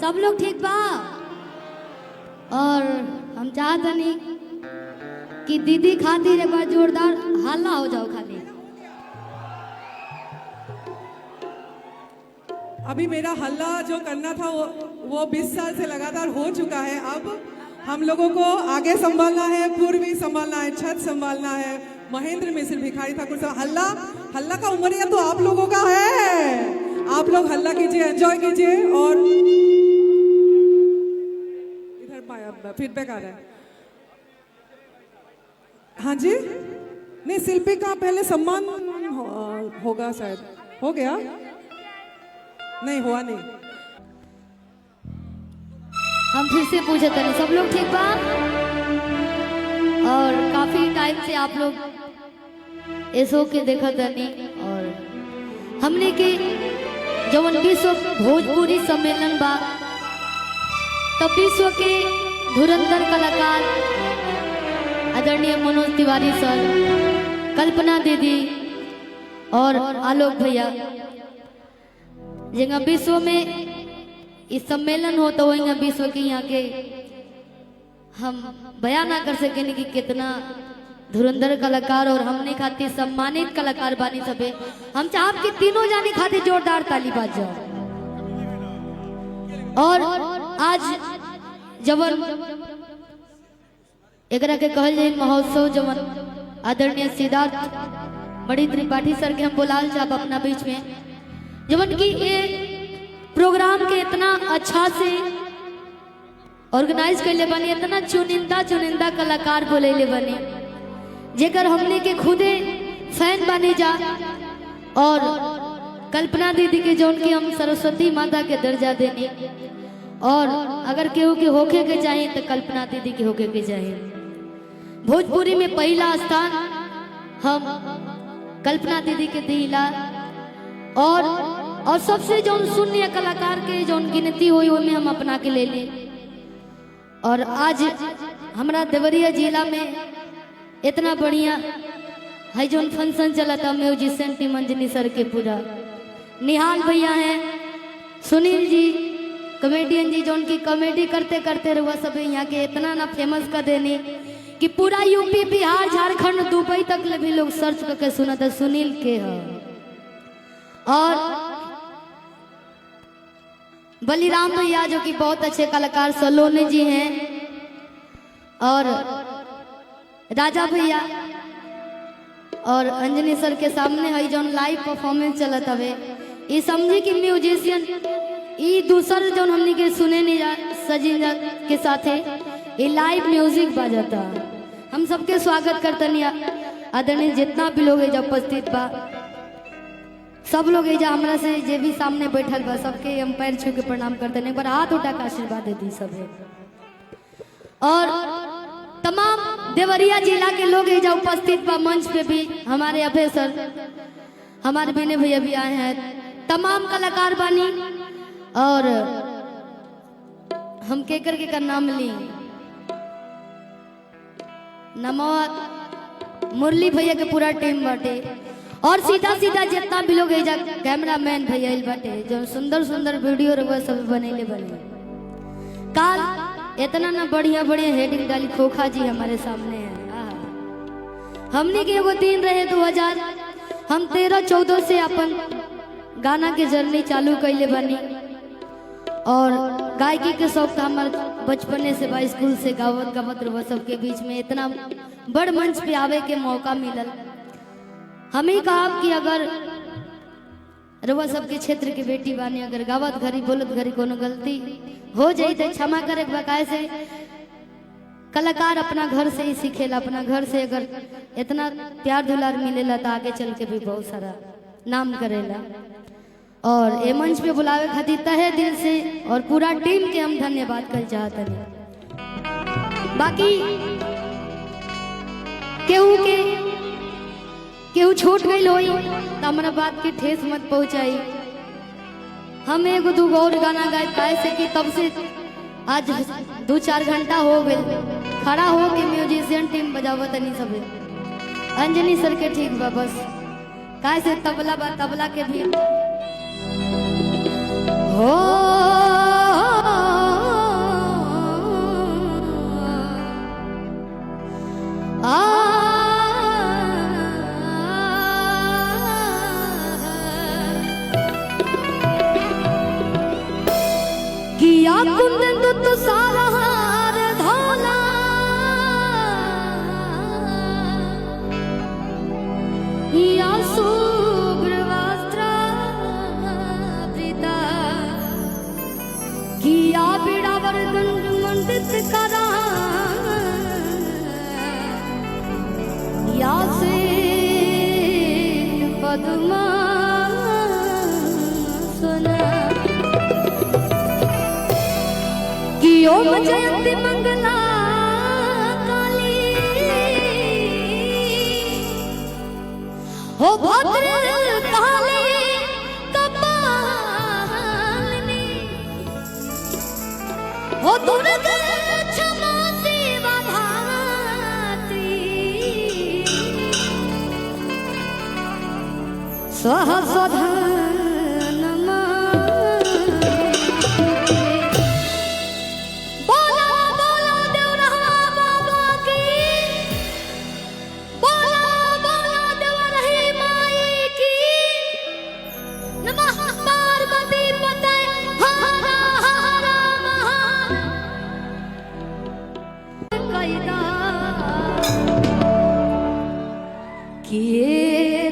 सब लोग ठीक बा। और हम चाहते नहीं कि दीदी खातिर एक बार जोरदार हल्ला हो जाओ खाली। अभी मेरा हल्ला जो करना था वो 20 साल से लगातार हो चुका है। अब हम लोगों को आगे संभालना है, पूर्वी संभालना है, छत संभालना है, महेंद्र मिश्र, भिखारी ठाकुर साहब। हल्ला का उम्र तो आप लोगों का है। आप लोग हल्ला कीजिए, एंजॉय कीजिए। और इधर फीडबैक आ रहा है। हाँ जी, नहीं शिल्पी का पहले सम्मान होगा, शायद हो गया, नहीं हुआ नहीं। हम फिर से पूछे थे सब लोग ठीक बा। और काफी टाइम से आप लोग ऐसो के देखा तनी। और हमने के जवन विश्व भोजपुरी सम्मेलन बा, तब विश्व के धुरंधर कलाकार आदरणीय मनोज तिवारी सर, कल्पना दीदी और आलोक भैया जगह विश्व में इस सम्मेलन हो तो वही विश्व के यहाँ के हम बयान ना कर सके कि कितना धुरंधर कलाकार और हमने खातिर सम्मानित कलाकार बानी सबे। हम चाहब कि तीनों जाने खातिर जोरदार ताली बाज जाओ। और आज जवन एकरा के कहल जाए महोत्सव, जवन आदरणीय सिद्धार्थ बड़ी त्रिपाठी सर के हम बुलाल चाहब अपना बीच में, जवन की ये प्रोग्राम के इतना अच्छा से ऑर्गेनाइज कर ले बनी, इतना चुनिंदा कलाकार बोले ले बनी, जेकर हमने के खुदे फैन बने जा। और कल्पना दीदी के जौन की हम सरस्वती माता के दर्जा देनी। और अगर केहू के होके के चाहिए तो कल्पना दीदी के होके के चाहिए। भोजपुरी में पहला स्थान हम कल्पना दीदी के दिला। और सबसे जो शून्य कलाकार के जो गिनती हुई में हम अपना के ले ली। और आज हमारा देवरिया जिला में इतना बढ़िया है जो फंक्शन चला था, म्यूजिशियन टीम अंजनी सर के पूरा, निहाल भैया हैं, सुनील जी कॉमेडियन जी, जो उनकी कॉमेडी करते करते रहुआ सब यहाँ के इतना ना फेमस कर देने कि पूरा यूपी बिहार झारखंड दुबई तक भी लोग सर्च करके सुना था सुनील के है। और बलिराम भैया जो कि बहुत अच्छे कलाकार, सलोनी जी हैं, और राजा भैया और अंजनी सर के सामने है जो लाइव परफॉर्मेंस चलत हवे। ये समझी कि म्यूजिशियन ये दूसर जो हमने के सुने नहीं जा सजी के साथ है, ये लाइव म्यूजिक बजाता। हम सबके स्वागत करते नहीं आदरणीय जितना भी लोग जब उपस्थित बा, सब लोग एजा हमरा से जे भी सामने बैठल बा सबके हम पैर छू के प्रणाम करते हैं। एक बार हाथ उठा के आशीर्वाद देती सब है। और तमाम देवरिया जिला के लोग एजा उपस्थित बा, मंच पे भी हमारे अभय सर, हमारे विनय भैया भी आए हैं, तमाम कलाकार बानी। और हम केकर के नाम ली, नमो मुरली भैया के पूरा टीम बाटे। और सीधा जितना भी लोग एजा कैमरा मैन भैया बाटे जो सुंदर सुंदर वीडियो रहुआ सब बनेले बने। काल इतना ना बढ़िया हेडिंग डाली, खोखा जी हमारे सामने है। हमने के एगो दिन रहे 2000, हम 13-14 से अपन गाना के जर्नी चालू कैले बनी। और गायकी के शौक हमारे बचपने से बा, स्कूल से गावत रहुआ सबके बीच में इतना बड़ मंच पे आवे के मौका मिलल। हम ही कहा कि अगर रउआ सबके क्षेत्र के बेटी बानी, अगर गावत घरी बोलत घरी कोनो गलती हो जाए तो क्षमा करे बकाए से। कलाकार अपना घर से ही सीखेला, अपना घर से अगर इतना प्यार दुलार मिलेला तो आगे चल के भी बहुत सारा नाम करेला। और ये मंच पे बुलावे खातिर तहे दिल से और पूरा टीम के हम धन्यवाद कर चाहते हैं। बाकी केहू छोट गई होई तो हमारा बात की ठेस मत पहुंचाई। हम एगो दूगो और गाना गाए काहे से कि तब से आज 2-4 घंटा हो गए खड़ा हो के म्यूजिशियन टीम बजावत नहीं सबे। अंजनी सर के ठीक बा, बस काहे से तबला बा, तबला के भी हो पद्मासना कि ओम जयंती मंगला काली हो भद्र काली कपालिनी हो दुर्गा क्षमा सेवा धात्री स्वाहा स्वधा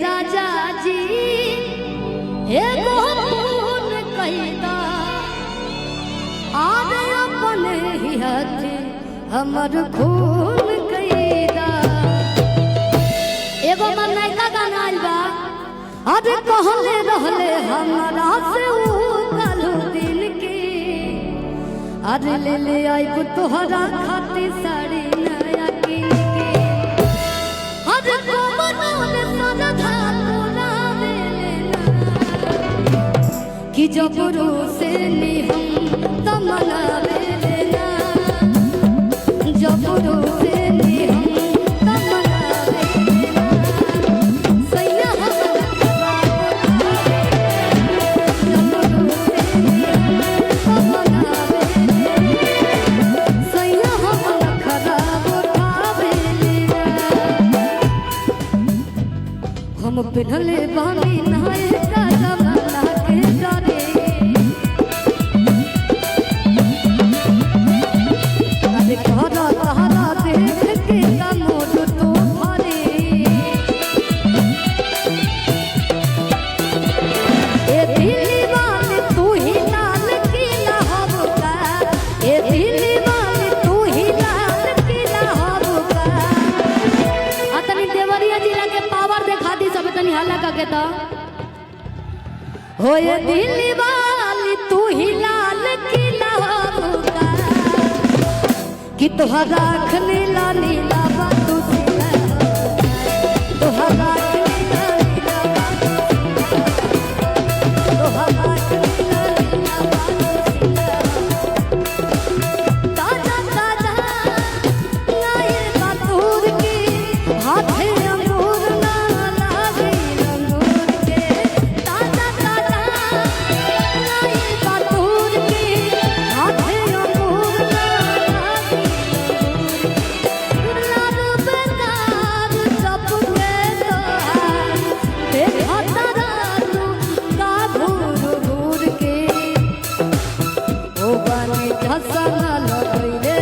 राजा जी हे गोपून कैदा आर अपन ही हाथ हमर खून कैदा। एगो मन नयका गाना आइल बा अरे कहले रहले हमरा से ऊ कालू दिन के अरे ले ले आइब तोहरा खातिर साड़ी नया किन के अरे कि जबरू से हम तमना लेना जबरू से हम तमना लेना सैया जबरू से तमना लेना सैया खराब उठावे लेना हम पिघले बानी नहाए का जमाना के डरे अरे कहरा कहरा देख के मोड़ तो भरे ए दिल्ली वाले तू ही लाल किला होगा ए दिल्ली वाले तू ही लाल किला होगा अतनी देवरिया जिला के पावर देखा दी सब तनी हल्ला करके तो हो ये दिल्ली वाली तू ही लाल किला होगा कि तोहरा नीला नीला बातू सिला तोहरा नीला नीला बातू तोहरा नीला नीला बातू सिला ताजा ताजा नाये बातूर की हाथे अंगूर ना लागे अंगूर के ताजा ताजा नाये बातूर की हाथे अंगूर ना लागे लाल बेकार सब के तोहार देखा तारा तू का घूर घूर के ओ बानी झसना लगैले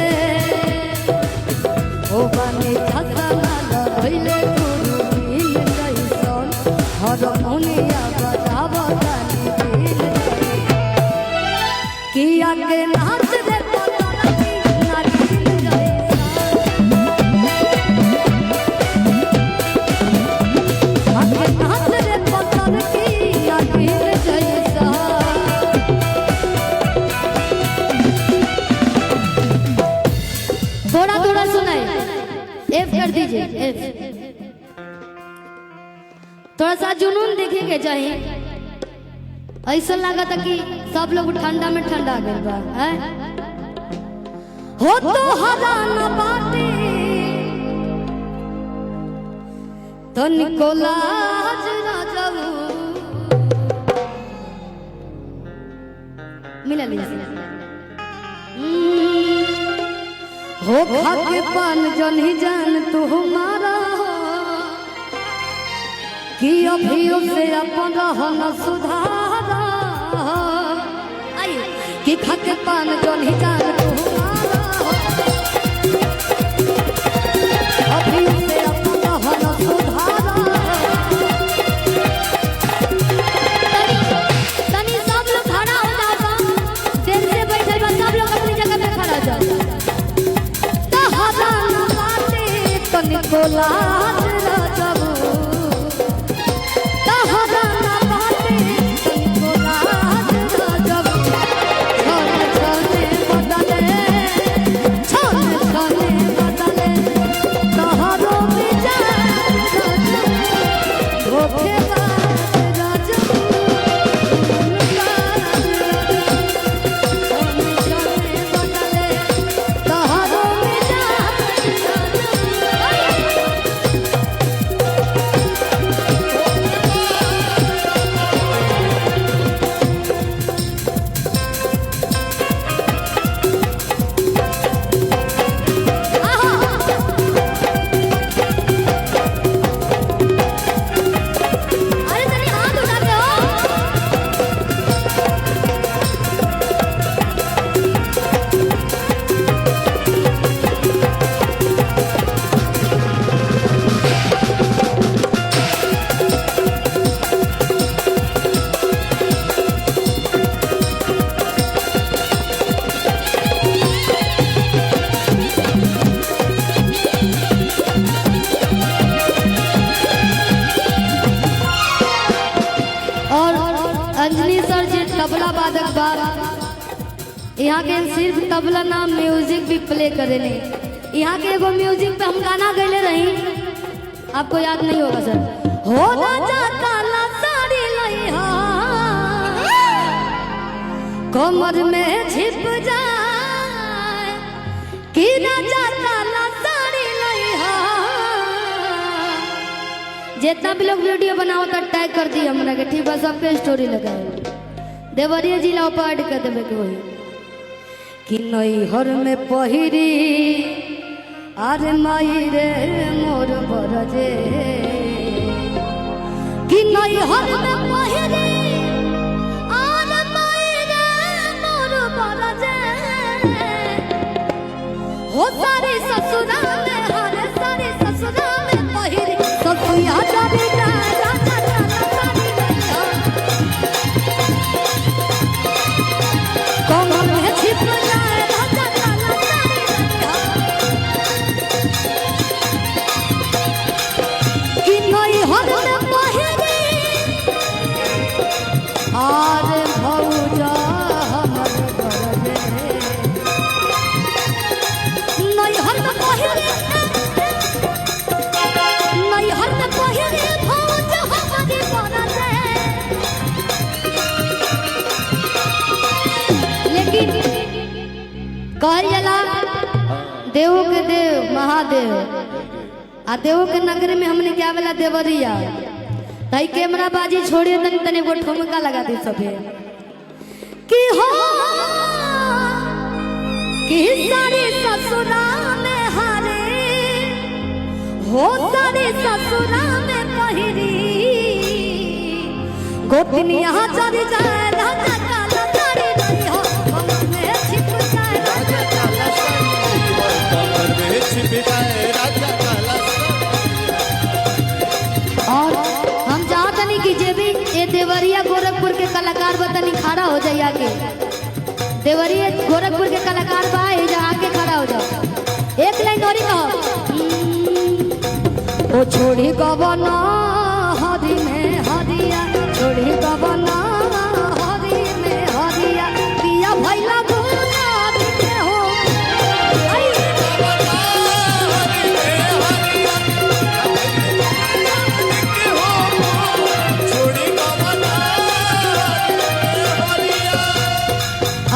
ओ बानी झसना लगैले दूरबीन जैसन हारमोनिया बजावतानी दिल किया के नाच रे पतरकी नागिन जैसन आके नाच रे पतरकी नागिन जैसन थोड़ा थोड़ा सुनाए एफ कर दीजिए एफ थोड़ा सा जुनून देखेंगे चाहिए ऐसा लगा था कि सब लोग ठंडा में ठंडा गए बा हैं हो तो हरा न बाटे तो निकोलाज राजाऊ मिला लिया हो खाके पान जनी जान तू हमारा कि अभी उसे अपन रहन सुधारा कि खाके पान जनी जान तू हमारा अभी उसे अपन रहन सुधारा तनी सब लोग खड़ा हो जाओ देर से बैठे बा सब लोग अपनी जगह पे खड़ा हो जाओ निकोलाज राजाऊ तबला वादक बा यहाँ के सिर्फ तबला ना म्यूजिक भी प्ले करेले। यहाँ के एगो म्यूजिक पे हम गाना गैले रही, आपको याद नहीं होगा सर। हो राजा काला साड़ी लइहा कमर में छिप जाए कि राजा काला साड़ी लइहा। जितना भी लोग वीडियो बनाओ तो टैग कर दिए हमरा के, ठीक बा, सबके स्टोरी लगाए देवरिया जिला पर ऐड कर देवे के होई कि नैहर में पहिरी अरे माई रे मोर बरजे कि नैहर में पहिरी अरे माई रे मोर बरजे हो सारी ससुरा में हरे सारी ससुरा में पहिरी ससुया जाबी राजा काला साड़ी लइहा कमर में छिप जाए राजा काला साड़ी लइहा कि नैहर में पहिरी आरे भौजा हमर बरजे नैहर में पहिरी नैहर में पहिरी भौजा हमर बरजे। लेकिन कहल जाला देव के देव महादेव आ देव के नगर में हमने क्या बोला देवरिया। तई कैमरा बाजी छोड़िए तनी तनी वो ठुमका लगा दी सभे कि हो कि सारी ससुरा में हारे हो सारी ससुरा में पहिरी गोतनिया चली जाए राजा काला साड़ी लइहा कमर में छिप जाए राजा काला कमर में छिप जाए राजा काला। और हम चाहते नहीं कि जे भी ये देवरिया गोरखपुर के कलाकार बतानी खड़ा हो जाए आके। देवरिया गोरखपुर के कलाकार बा जा आके खड़ा हो जाओ। एक लाइन और कहो ओ छोड़ी गबना हरी में हरिया छोड़ी गबना हरी में हरिया पिया भैला गुलाब के हो आई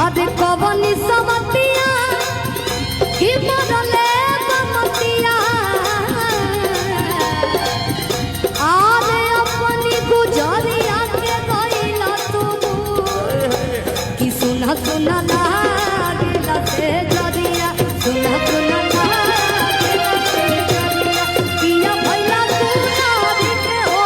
अरे कबनी समतिया कि बदले कमतिया आरे अपनी गुजरिया के गइला तू कि सुना सुना लागेला से जरिया सुना सुना लागेला से जरिया पिया भैला गुलाब के हो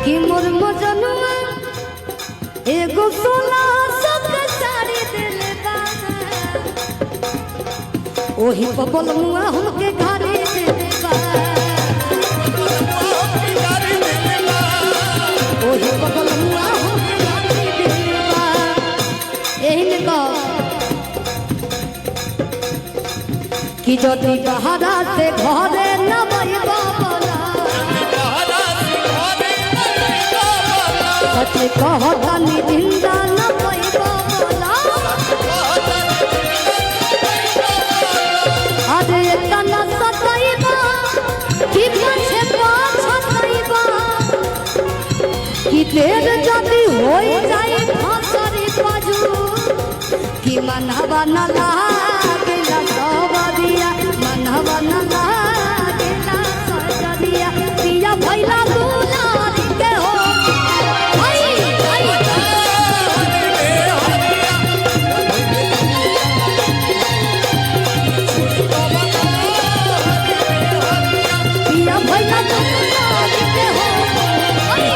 कि मुर्मो जनुआ एगो सोना सब साड़ी देले बाना ओही बबल मुआ हमके घरे देले बा ओही बबल मुआ हमके घरे देले बा। एही में कहो कि जदि बहारा से घरे न बइबा बोला सच कहतानी जिंदा न बइबा बोला अरे तना सतइबा कि पछे पाछतइबा कि देर जदि होई जाई फसरी बाजू कि मनहवा न लागेला सवरिया मनहवा न लागेला सजरिया पिया भैला दुलारी के हो आई आई पिया भैला दुलारी के हो आई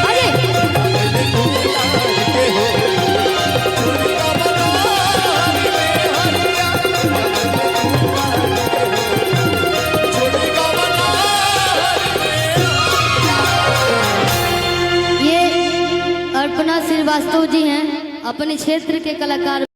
अरे श्रीवास्तव जी हैं, अपने क्षेत्र के कलाकार।